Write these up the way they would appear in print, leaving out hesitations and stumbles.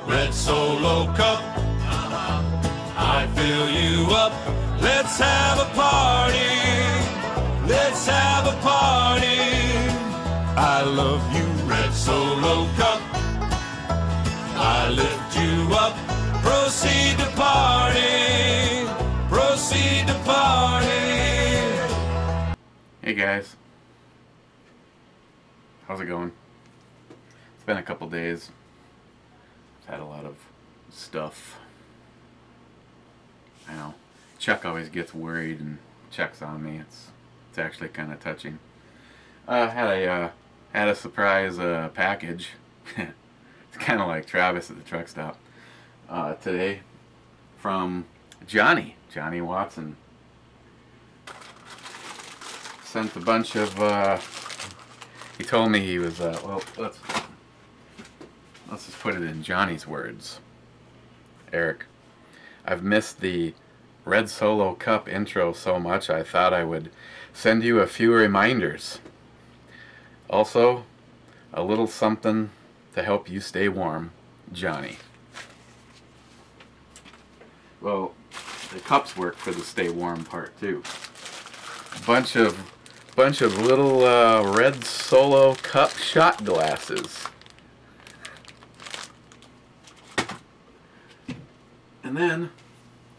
Red Solo Cup, I fill you up. Let's have a party. Let's have a party. I love you, Red Solo Cup. I lift you up. Proceed to party. Proceed to party. Hey guys. How's it going? It's been a couple days. I've had a lot of stuff. I know. Chuck always gets worried and checks on me. It's actually kind of touching. Had a surprise package. It's kind of like Travis at the truck stop today from Johnny Watson. Sent a bunch of. He told me he was. Well, let's just put it in Johnny's words. Eric, I've missed the Red Solo Cup intro so much I thought I would send you a few reminders. Also, a little something to help you stay warm, Johnny. Well, the cups work for the stay warm part too. Bunch of little Red Solo Cup shot glasses. And then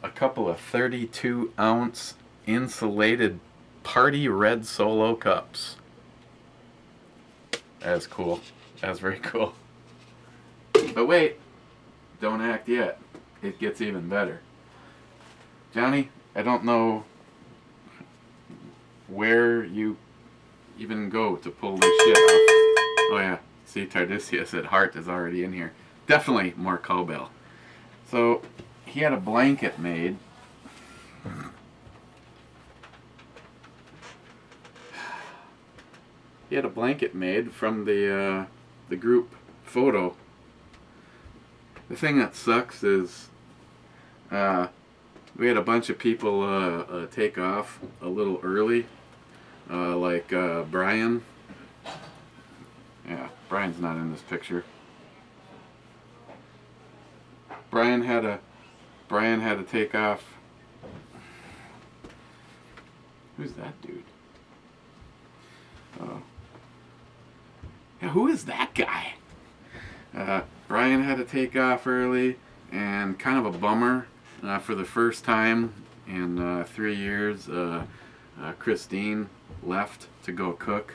a couple of 32-ounce insulated party Red Solo cups. That's cool. That's very cool. But wait, don't act yet. It gets even better. Johnny, I don't know where you even go to pull this shit off. Oh yeah, see, Tardisia said heart is already in here. Definitely more cowbell. So, he had a blanket made. He had a blanket made from the group photo. The thing that sucks is we had a bunch of people take off a little early, like Brian. Yeah, Brian's not in this picture. Brian had to take off. Who's that dude? Yeah, who is that guy? Brian had to take off early, and kind of a bummer. For the first time in 3 years, Christine left to go cook,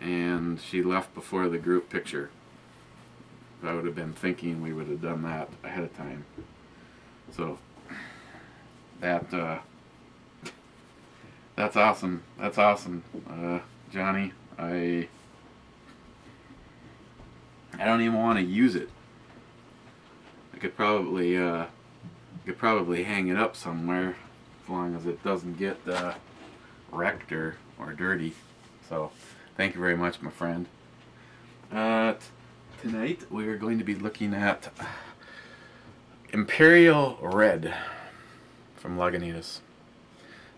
and she left before the group picture. I would have been thinking we would have done that ahead of time. So that's awesome. That's awesome, Johnny. I don't even want to use it. I could probably hang it up somewhere as long as it doesn't get wrecked or dirty. So thank you very much, my friend. Tonight we are going to be looking at Imperial Red from Lagunitas.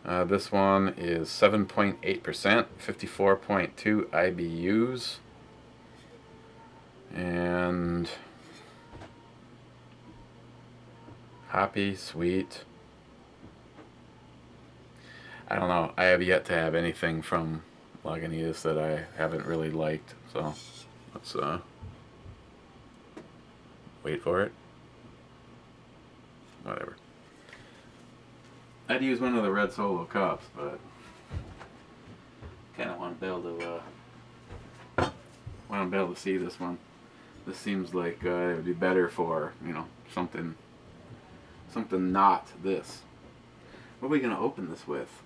This one is 7.8%, 54.2 IBUs, and hoppy, sweet. I don't know. I have yet to have anything from Lagunitas that I haven't really liked, so let's wait for it. Whatever. I'd use one of the Red Solo cups, but kind of want to be able to see this one. This seems like it would be better for, you know, something not this. What are we gonna open this with?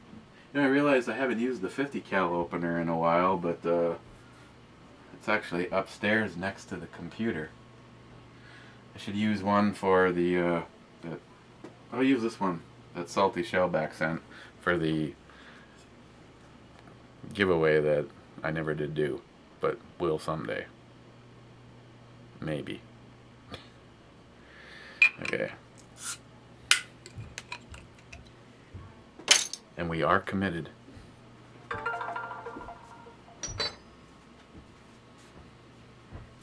You know, I realized I haven't used the 50 cal opener in a while, but it's actually upstairs next to the computer. I should use one for the I'll use this one, that salty shellback scent, for the giveaway that I never did do, but will someday. Maybe. Okay. And we are committed.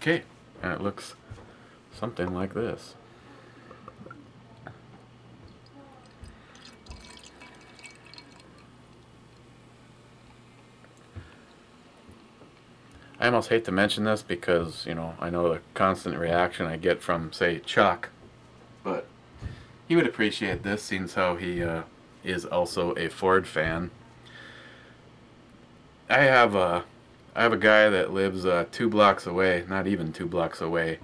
Okay, and it looks something like this. I almost hate to mention this because, you know, I know the constant reaction I get from, say, Chuck, but he would appreciate this, seeing how he is also a Ford fan. I have a guy that lives 2 blocks away, not even 2 blocks away,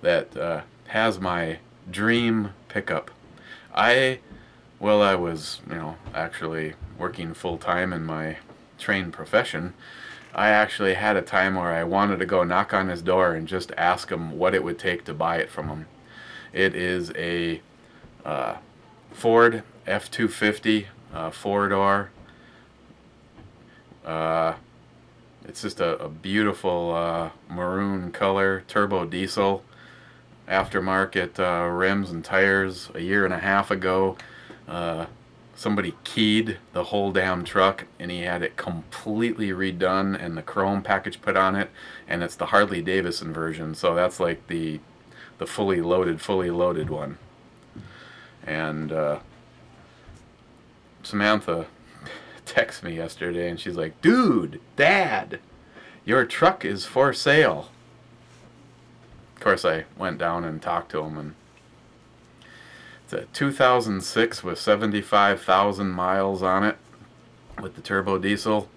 that has my dream pickup. Well, I was, you know, actually working full-time in my trained profession, I actually had a time where I wanted to go knock on his door and just ask him what it would take to buy it from him. It is a Ford F-250 four-door. It's just a beautiful maroon color, turbo diesel, aftermarket rims and tires. A year and a half ago, somebody keyed the whole damn truck and he had it completely redone and the chrome package put on it, and it's the Harley Davidson version, so that's like the fully loaded one. And Samantha texted me yesterday and she's like, "Dude, Dad, your truck is for sale." Of course, I went down and talked to him, and it's a 2006 with 75,000 miles on it with the turbo diesel,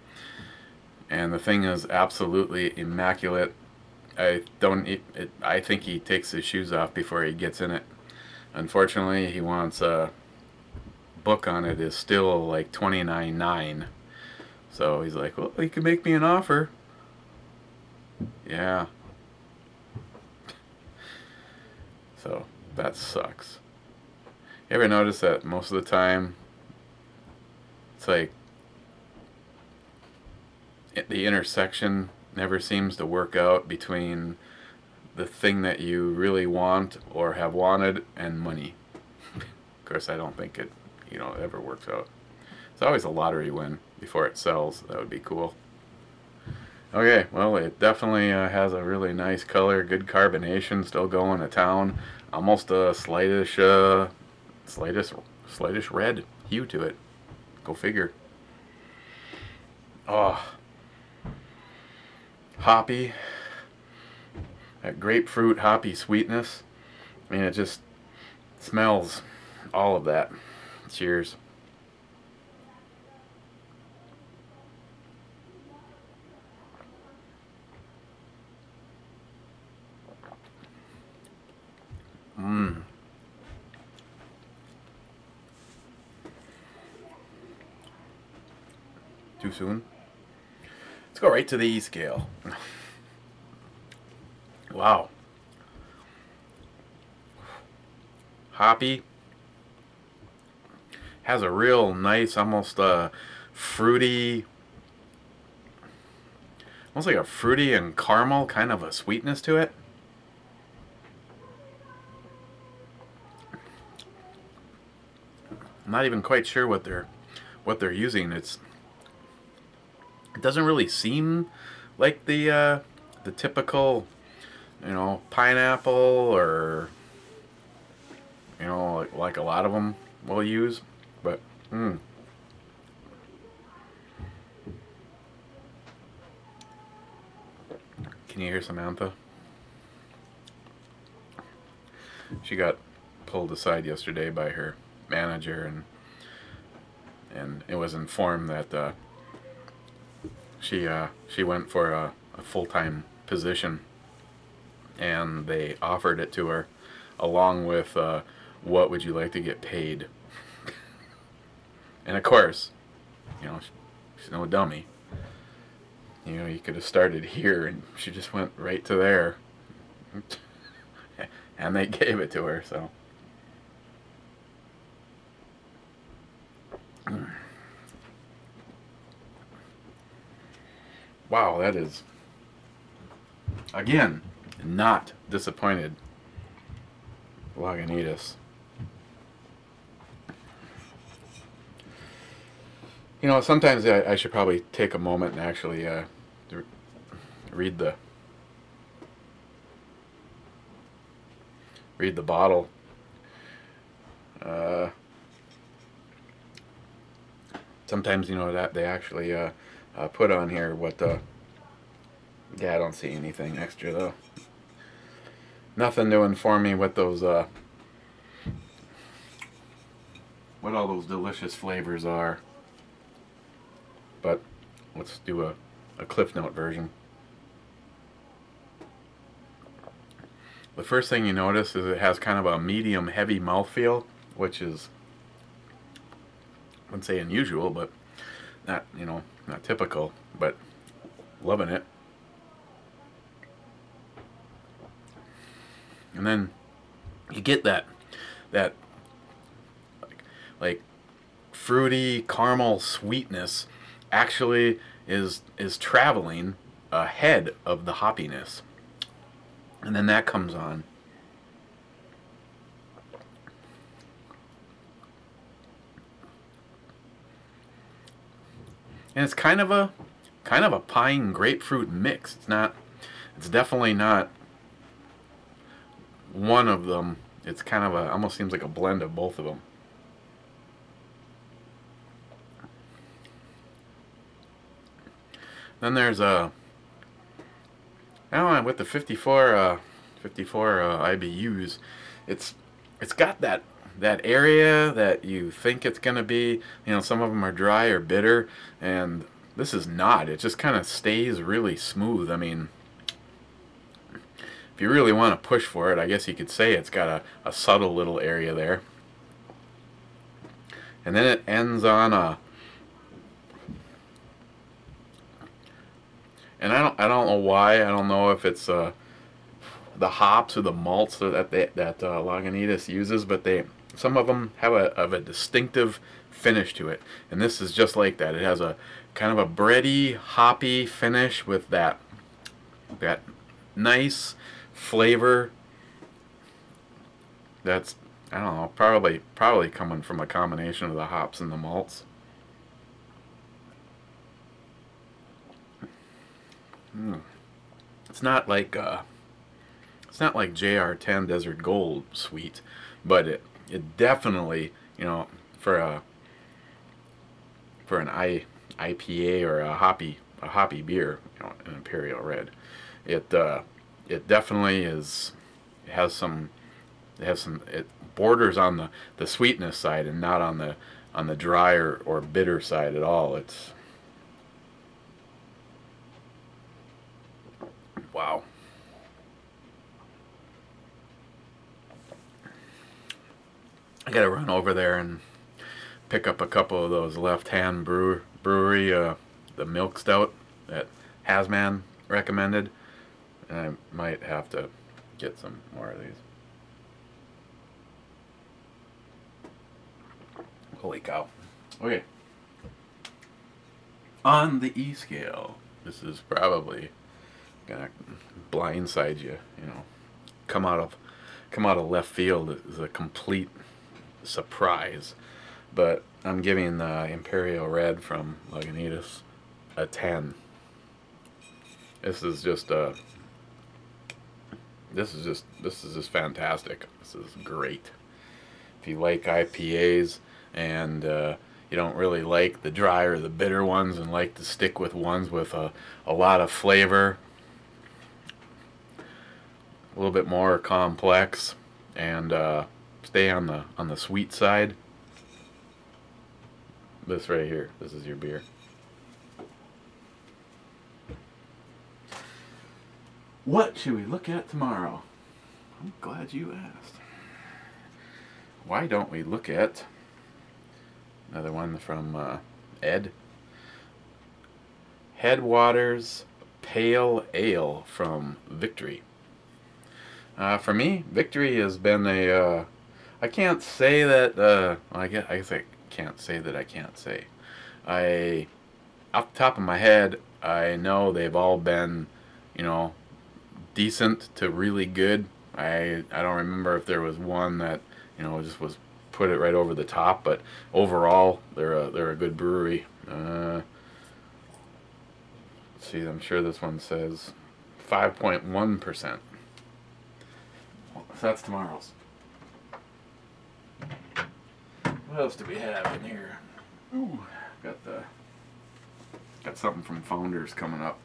and the thing is absolutely immaculate. I think he takes his shoes off before he gets in it. Unfortunately, he wants a book on it is still like $29,900. So he's like, "Well, you can make me an offer." Yeah. So that sucks. You ever notice that most of the time it's like the intersection never seems to work out between the thing that you really want or have wanted and money? Of course, I don't think it, you know, ever works out. It's always a lottery win before it sells. That would be cool. Okay, well, it definitely has a really nice color, good carbonation, still going to town. Almost a slightish red hue to it. Go figure. Oh, hoppy. That grapefruit hoppy sweetness. I mean, it just smells all of that. Cheers. Mmm. Too soon? Let's go right to the E scale. Wow. Hoppy. Has a real nice, almost fruity, almost like a fruity and caramel kind of a sweetness to it. I'm not even quite sure what they're using. It doesn't really seem like the typical, you know, pineapple or, you know, like a lot of them will use, but Can you hear Samantha? She got pulled aside yesterday by her manager, and it was informed that she went for a full-time position, and they offered it to her along with what would you like to get paid. And of course, you know, she's no dummy. You know, you could have started here, and she just went right to there. And they gave it to her, so. Wow, that is, again, not disappointed. Lagunitas. You know, sometimes I should probably take a moment and actually read the read the bottle. Sometimes, you know, that they actually put on here what yeah, I don't see anything extra though. Nothing to inform me what those what all those delicious flavors are. But let's do a Cliff Note version. The first thing you notice is it has kind of a medium heavy mouthfeel, which is, I wouldn't say unusual, but not, you know, not typical, but loving it. And then you get that like fruity caramel sweetness actually is traveling ahead of the hoppiness, and then that comes on. And it's kind of a pine grapefruit mix. It's definitely not one of them. It's kind of almost seems like a blend of both of them. Then there's now with the 54 IBUs, it's got that area that you think it's gonna be. You know, some of them are dry or bitter, and this is not. It just kind of stays really smooth. I mean, if you really want to push for it, I guess you could say it's got a subtle little area there. And then it ends on a, and I don't know why. I don't know if it's the hops or the malts that Lagunitas uses, but some of them have a distinctive finish to it, and this is just like that. It has a kind of a bready, hoppy finish with that nice flavor. That's, I don't know, probably coming from a combination of the hops and the malts. It's not like JR10 Desert Gold sweet, but it definitely, you know, for an IPA or a hoppy beer, you know, an Imperial Red, it definitely is. It borders on the sweetness side and not on the dry or bitter side at all. It's, wow. I gotta run over there and pick up a couple of those Left Hand Brewery, the milk stout that Hasman recommended, and I might have to get some more of these. Holy cow. Okay. On the E scale, this is probably gonna blindside you, you know. Come out of left field is a complete surprise. But I'm giving the Imperial Red from Lagunitas a 10. This is just fantastic. This is great. If you like IPAs and you don't really like the dry or the bitter ones and like to stick with ones with a lot of flavor, a little bit more complex, and stay on the sweet side, this right here, this is your beer. What should we look at tomorrow? I'm glad you asked. Why don't we look at another one from Ed? Headwaters Pale Ale from Victory. For me, Victory has been a, I can't say that, well, I guess I can't say that I can't say. Off the top of my head, I know they've all been, you know, decent to really good. I don't remember if there was one that, you know, just was put it right over the top, but overall they're a good brewery. Let's see, I'm sure this one says 5.1%. So that's tomorrow's. What else do we have in here? Ooh, got something from Founders coming up.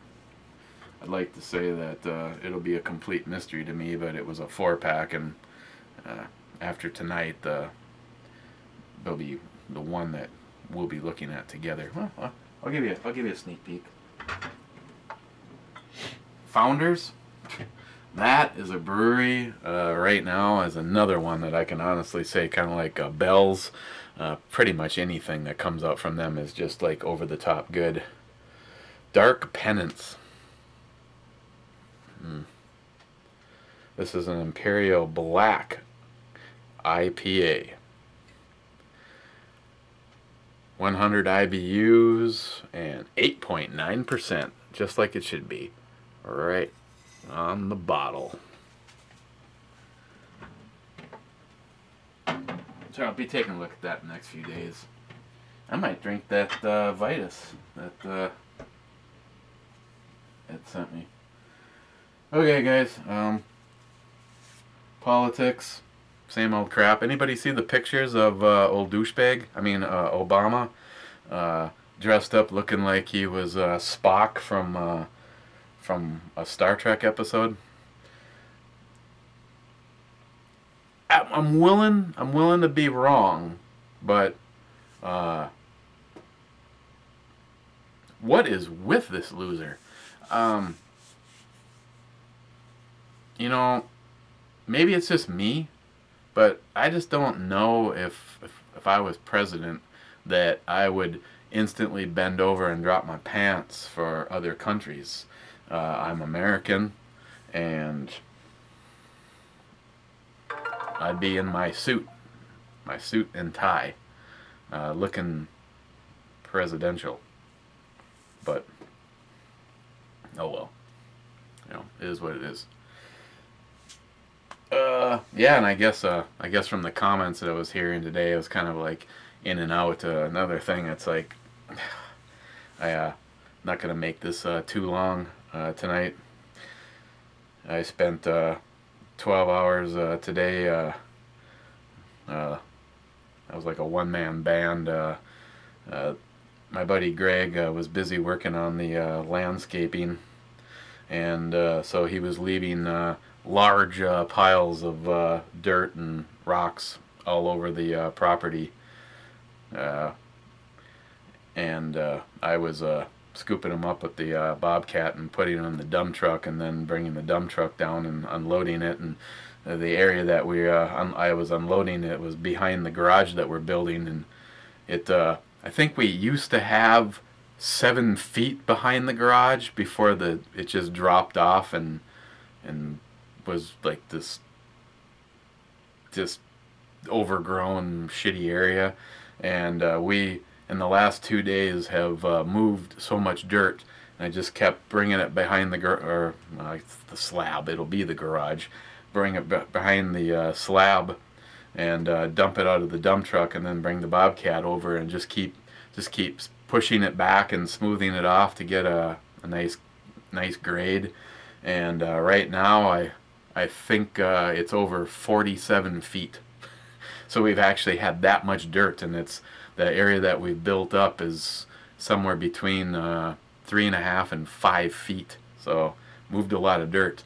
I'd like to say that it'll be a complete mystery to me, but it was a 4-pack, and after tonight, there'll be the one that we'll be looking at together. Well, I'll give you a sneak peek. Founders. That is a brewery right now, is another one that I can honestly say, kind of like Bell's. Pretty much anything that comes out from them is just like over the top good. Dark Penance. This is an Imperial Black IPA. 100 IBUs and 8.9%, just like it should be. Right on the bottle. So I'll be taking a look at that in the next few days. I might drink that Vitus that it sent me. Okay, guys. Politics, same old crap. Anybody see the pictures of old douchebag? I mean, Obama, dressed up looking like he was Spock from a Star Trek episode. I'm willing to be wrong, but what is with this loser? You know, maybe it's just me, but I just don't know if I was president that I would instantly bend over and drop my pants for other countries. I'm American, and I'd be in my suit and tie, looking presidential. But oh well, you know, it is what it is. Yeah, and I guess from the comments that I was hearing today, it was kind of like in and out. Another thing, it's like I'm not gonna make this too long tonight. I spent 12 hours today. I was like a one-man band. My buddy Greg was busy working on the landscaping, and so he was leaving large piles of dirt and rocks all over the property, and I was scooping them up with the bobcat and putting them in the dump truck, and then bringing the dump truck down and unloading it. And the area that I was unloading it was behind the garage that we're building, and it I think we used to have 7 feet behind the garage before it just dropped off and was like this just overgrown shitty area. And we in the last 2 days have moved so much dirt, and I just kept bringing it behind the slab. It'll be the garage. Bring it behind the slab and dump it out of the dump truck, and then bring the bobcat over and just keep pushing it back and smoothing it off to get a nice grade. And right now I think it's over 47 feet. So we've actually had that much dirt, and it's the area that we've built up is somewhere between 3.5 and 5 feet. So moved a lot of dirt.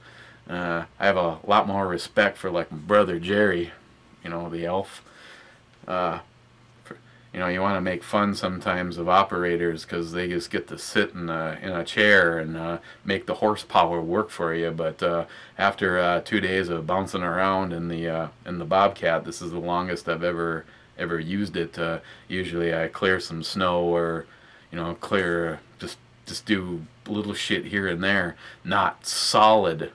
I have a lot more respect for like my brother Jerry, you know, the elf. You know, you want to make fun sometimes of operators because they just get to sit in a chair and make the horsepower work for you. But after 2 days of bouncing around in the bobcat, this is the longest I've ever used it. Usually I clear some snow, or you know, just do little shit here and there. Not solid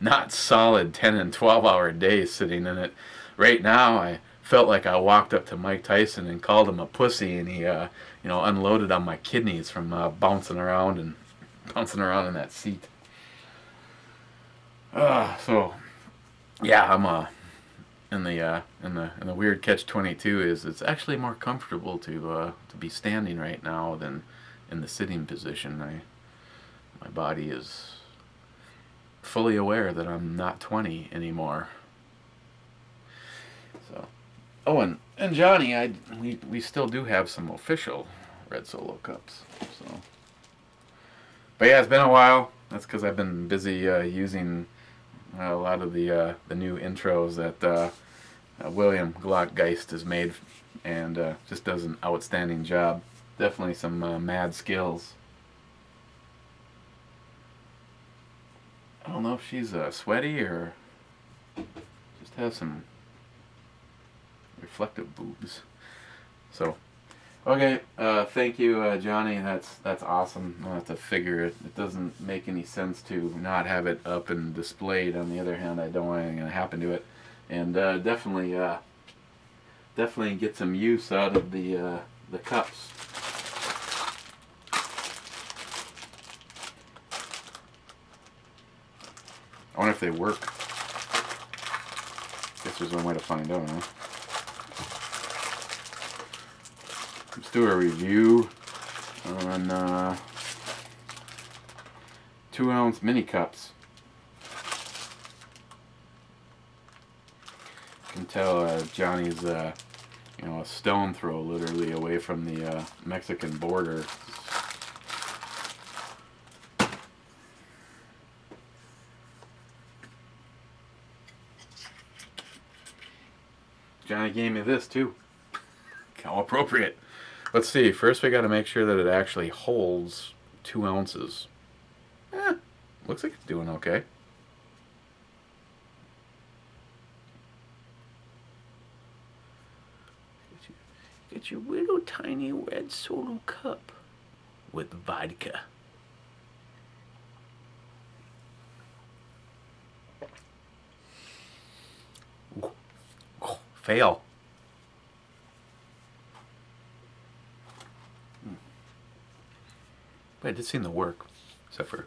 10 and 12 hour days sitting in it. Right now I felt like I walked up to Mike Tyson and called him a pussy, and he you know, unloaded on my kidneys from bouncing around in that seat. So yeah, I'm in the weird catch-22 is it's actually more comfortable to be standing right now than in the sitting position. My body is fully aware that I'm not 20 anymore. So, oh, and Johnny, we still do have some official Red Solo cups. So, but yeah, it's been a while. That's because I've been busy using a lot of the new intros that William Glockgeist has made, and just does an outstanding job. Definitely some mad skills. I don't know if she's sweaty or just has some reflective boobs. So, okay, thank you, Johnny. That's awesome. I'll have to figure it. It doesn't make any sense to not have it up and displayed. On the other hand, I don't want anything to happen to it, and definitely get some use out of the cups. I wonder if they work. Guess there's one way to find out, huh? Let's do a review on 2-ounce mini cups. You can tell Johnny's a stone throw literally away from the Mexican border. Johnny gave me this too. How appropriate. Let's see. First we got to make sure that it actually holds 2 ounces. Looks like it's doing okay. Get your little tiny Red Solo cup with vodka. Fail. But it did seem to work, except for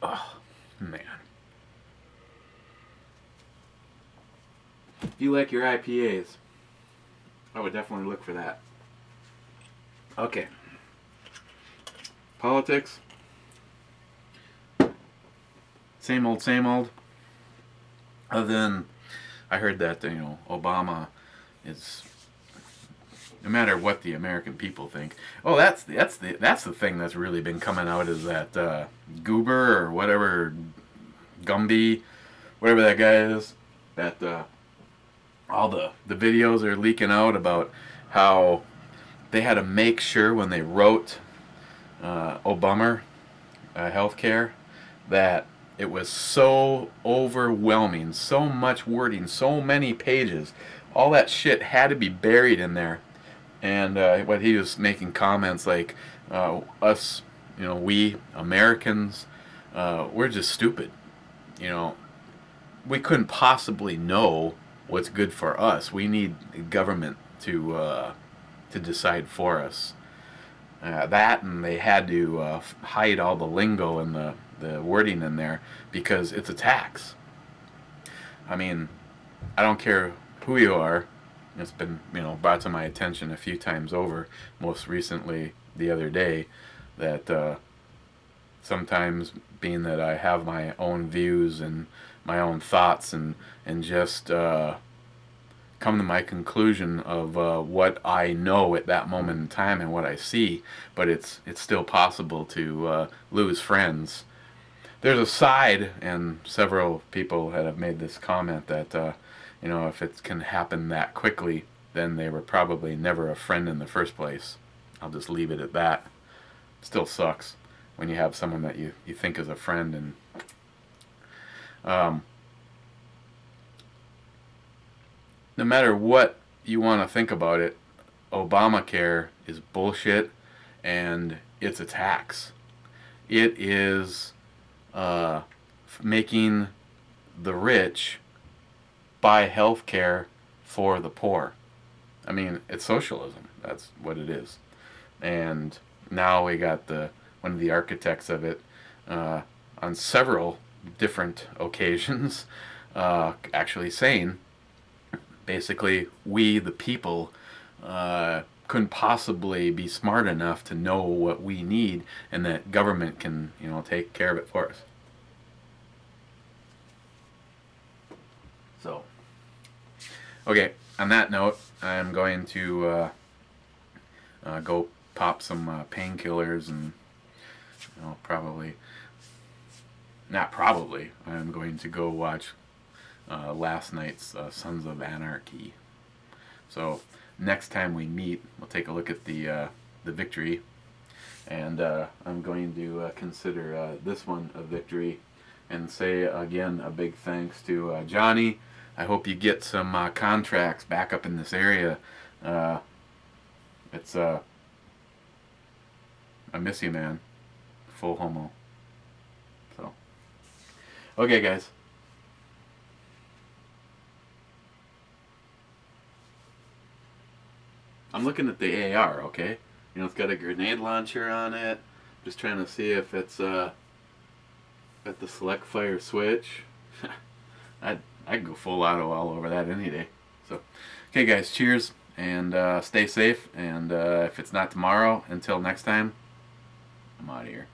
oh man. If you like your IPAs, I would definitely look for that. Okay. Politics. Same old, same old. Other than I heard that Obama is, no matter what the American people think. Oh, that's the thing that's really been coming out, is that Goober or whatever, Gumby, whatever that guy is. That all the videos are leaking out about how they had to make sure when they wrote Obama healthcare that it was so overwhelming, so much wording, so many pages. All that shit had to be buried in there. And what he was making comments like, us, we Americans, we're just stupid. We couldn't possibly know what's good for us. We need government to decide for us. That, and they had to hide all the lingo and the wording in there because it's a tax. I mean, I don't care who you are. It's been brought to my attention a few times over, most recently the other day, that sometimes, being that I have my own views and my own thoughts, and just come to my conclusion of what I know at that moment in time and what I see, but it's still possible to lose friends. There's a side, and several people that have made this comment, that if it can happen that quickly, then they were probably never a friend in the first place. I'll just leave it at that. It still sucks when you have someone that you think is a friend, and no matter what you want to think about it, Obamacare is bullshit, and it's a tax. It is making the rich buy health care for the poor. I mean, it's socialism. That's what it is. And now we got one of the architects of it on several different occasions actually saying, basically, we the people couldn't possibly be smart enough to know what we need, and that government can, you know, take care of it for us. So, okay, on that note, I'm going to go pop some painkillers, and, you know, I'm going to go watch last night's Sons of Anarchy. So next time we meet, we'll take a look at the victory, and I'm going to consider this one a victory, and say again a big thanks to Johnny. I hope you get some contracts back up in this area. It's I miss you, man. Full homo. So, okay, guys. I'm looking at the AR, okay? You know, it's got a grenade launcher on it. Just trying to see if it's at the select fire switch. I'd go full auto all over that any day. So, okay, guys, cheers, and stay safe. And if it's not tomorrow, until next time, I'm out of here.